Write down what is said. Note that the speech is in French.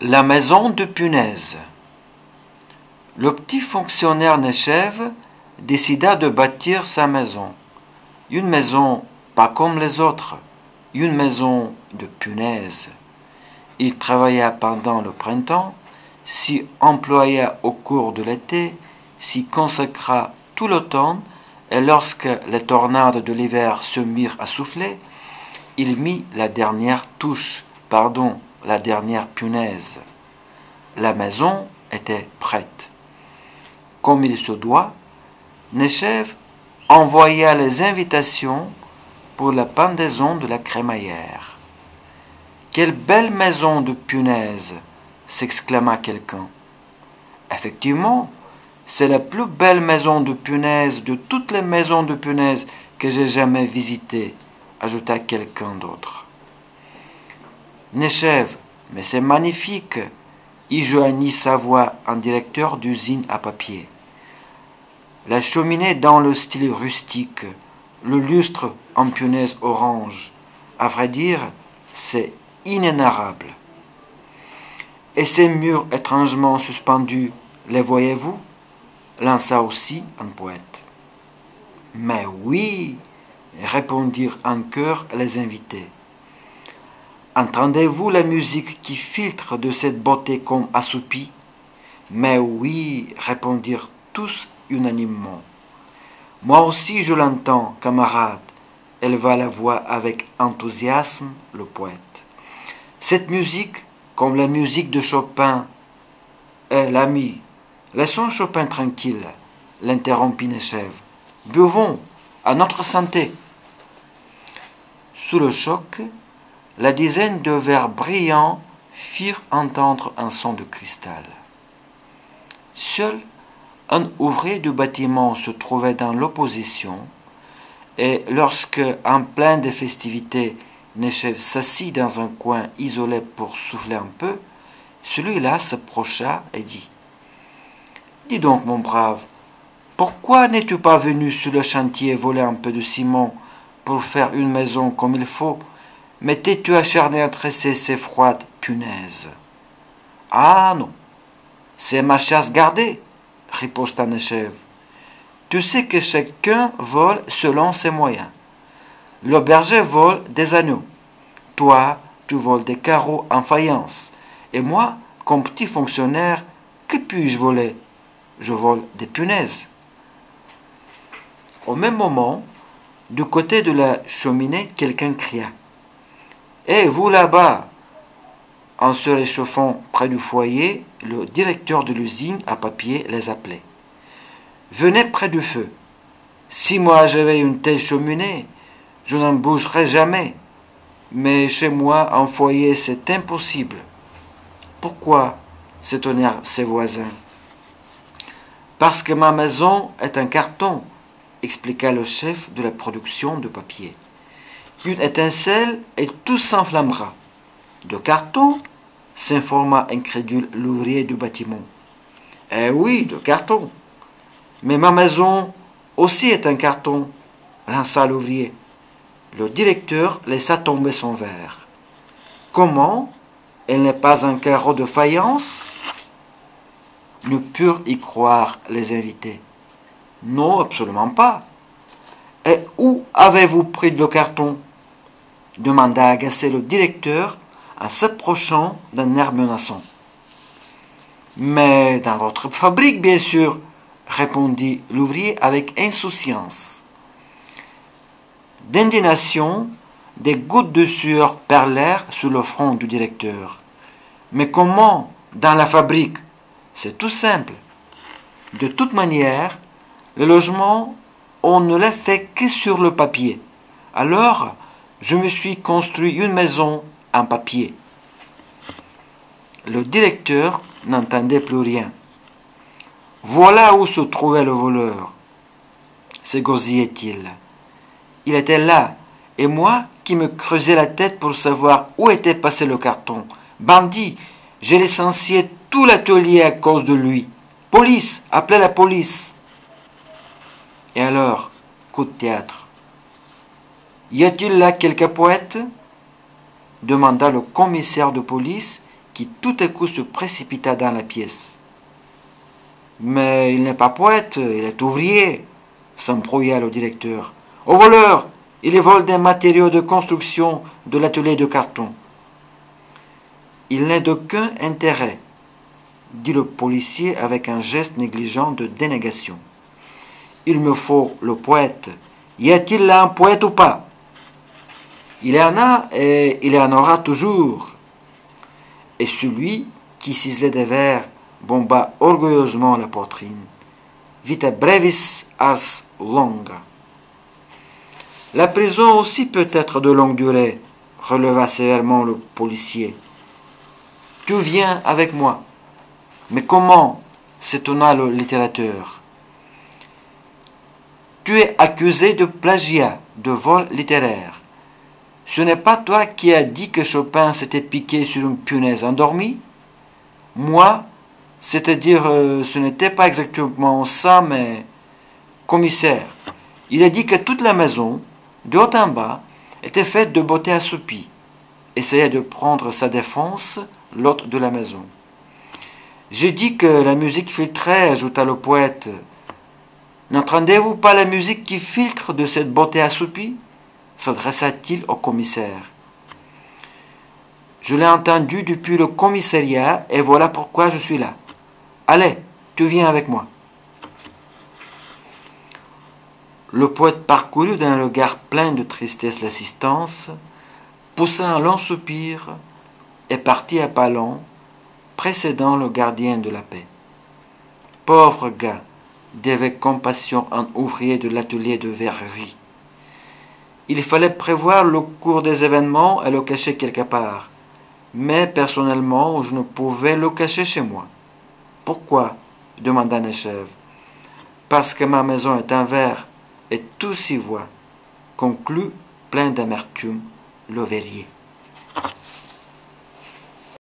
La maison de punaise. Le petit fonctionnaire Nechev décida de bâtir sa maison. Une maison pas comme les autres, une maison de punaise. Il travailla pendant le printemps, s'y employa au cours de l'été, s'y consacra tout l'automne, et lorsque les tornades de l'hiver se mirent à souffler, il mit la dernière la dernière punaise. La maison était prête. Comme il se doit, Nechev envoya les invitations pour la pendaison de la crémaillère. Quelle belle maison de punaise! S'exclama quelqu'un. Effectivement, c'est la plus belle maison de punaise de toutes les maisons de punaise que j'ai jamais visitées, ajouta quelqu'un d'autre. Nechev, mais c'est magnifique, y joignit sa voix un directeur d'usine à papier. La cheminée dans le style rustique, le lustre en punaise orange. À vrai dire, c'est inénarrable. Et ces murs étrangement suspendus, les voyez-vous? Lança aussi un poète. Mais oui, répondirent en chœur les invités. Entendez-vous la musique qui filtre de cette beauté comme assoupie? Mais oui, répondirent tous unanimement. Moi aussi je l'entends, camarade, éleva la voix avec enthousiasme le poète. Cette musique, comme la musique de Chopin, l'ami, laissons Chopin tranquille, l'interrompit Nechev. Buvons à notre santé. Sous le choc, la dizaine de verres brillants firent entendre un son de cristal. Seul un ouvrier du bâtiment se trouvait dans l'opposition, et lorsque, en pleine des festivités, Nechev s'assit dans un coin isolé pour souffler un peu, celui-là s'approcha et dit « Dis donc, mon brave, pourquoi n'es-tu pas venu sur le chantier voler un peu de ciment pour faire une maison comme il faut, mais t'es-tu acharné à tresser ces froides punaises ?»« Ah non, c'est ma chasse gardée, » riposta Nechev. « Tu sais que chacun vole selon ses moyens. Le berger vole des agneaux. Toi, tu voles des carreaux en faïence. Et moi, comme petit fonctionnaire, que puis-je voler? Je vole des punaises. » Au même moment, du côté de la cheminée, quelqu'un cria. « Hé, vous là-bas !» En se réchauffant près du foyer, le directeur de l'usine à papier les appelait. « Venez près du feu. Si moi j'avais une telle cheminée, je n'en bougerais jamais. Mais chez moi, en foyer, c'est impossible. » Pourquoi? S'étonnèrent ses voisins. Parce que ma maison est un carton, expliqua le chef de la production de papier. Une étincelle et tout s'enflammera. De carton? S'informa incrédule l'ouvrier du bâtiment. Eh oui, de carton. Mais ma maison aussi est un carton, lança l'ouvrier. Le directeur laissa tomber son verre. Comment? Elle n'est pas un carreau de faïence? Ne purent y croire les invités. Non, absolument pas. Et où avez-vous pris le carton? Demanda agacé le directeur en s'approchant d'un air menaçant. Mais dans votre fabrique, bien sûr, répondit l'ouvrier avec insouciance. D'indignation, des gouttes de sueur perlèrent sur le front du directeur. Mais comment? Dans la fabrique? C'est tout simple. De toute manière, le logement, on ne l'a fait que sur le papier. Alors, je me suis construit une maison en papier. Le directeur n'entendait plus rien. Voilà où se trouvait le voleur, s'égosillait-il. Il était là, et moi qui me creusais la tête pour savoir où était passé le carton. Bandit, j'ai licencié tout l'atelier à cause de lui. Police, appelez la police. Et alors, coup de théâtre. Y a-t-il là quelques poètes? Demanda le commissaire de police qui tout à coup se précipita dans la pièce. Mais il n'est pas poète, il est ouvrier, s'embrouilla le directeur. Au voleur, il vole des matériaux de construction de l'atelier de carton. Il n'est d'aucun intérêt, dit le policier avec un geste négligent de dénégation. Il me faut le poète. Y a-t-il là un poète ou pas? Il y en a et il y en aura toujours. Et celui qui ciselait des vers bomba orgueilleusement la poitrine. Vita brevis ars longa. La prison aussi peut être de longue durée, releva sévèrement le policier. Tu viens avec moi. Mais comment? S'étonna le littérateur. Tu es accusé de plagiat, de vol littéraire. Ce n'est pas toi qui as dit que Chopin s'était piqué sur une punaise endormie? Moi, c'est-à-dire, ce n'était pas exactement ça, mais... Commissaire, il a dit que toute la maison, de haut en bas, était faite de beauté assoupie. Essayait de prendre sa défense, l'hôte de la maison. J'ai dit que la musique filtrait, ajouta le poète. N'entendez-vous pas la musique qui filtre de cette beauté assoupie? S'adressa-t-il au commissaire. Je l'ai entendu depuis le commissariat et voilà pourquoi je suis là. Allez, tu viens avec moi. Le poète parcourut d'un regard plein de tristesse l'assistance, poussa un long soupir et partit à pas lents, précédant le gardien de la paix. Pauvre gars, dit avec compassion un ouvrier de l'atelier de verrerie. Il fallait prévoir le cours des événements et le cacher quelque part. Mais personnellement, je ne pouvais le cacher chez moi. Pourquoi? Demanda Neschève. Parce que ma maison est en verre et tout s'y voit, conclut plein d'amertume le verrier.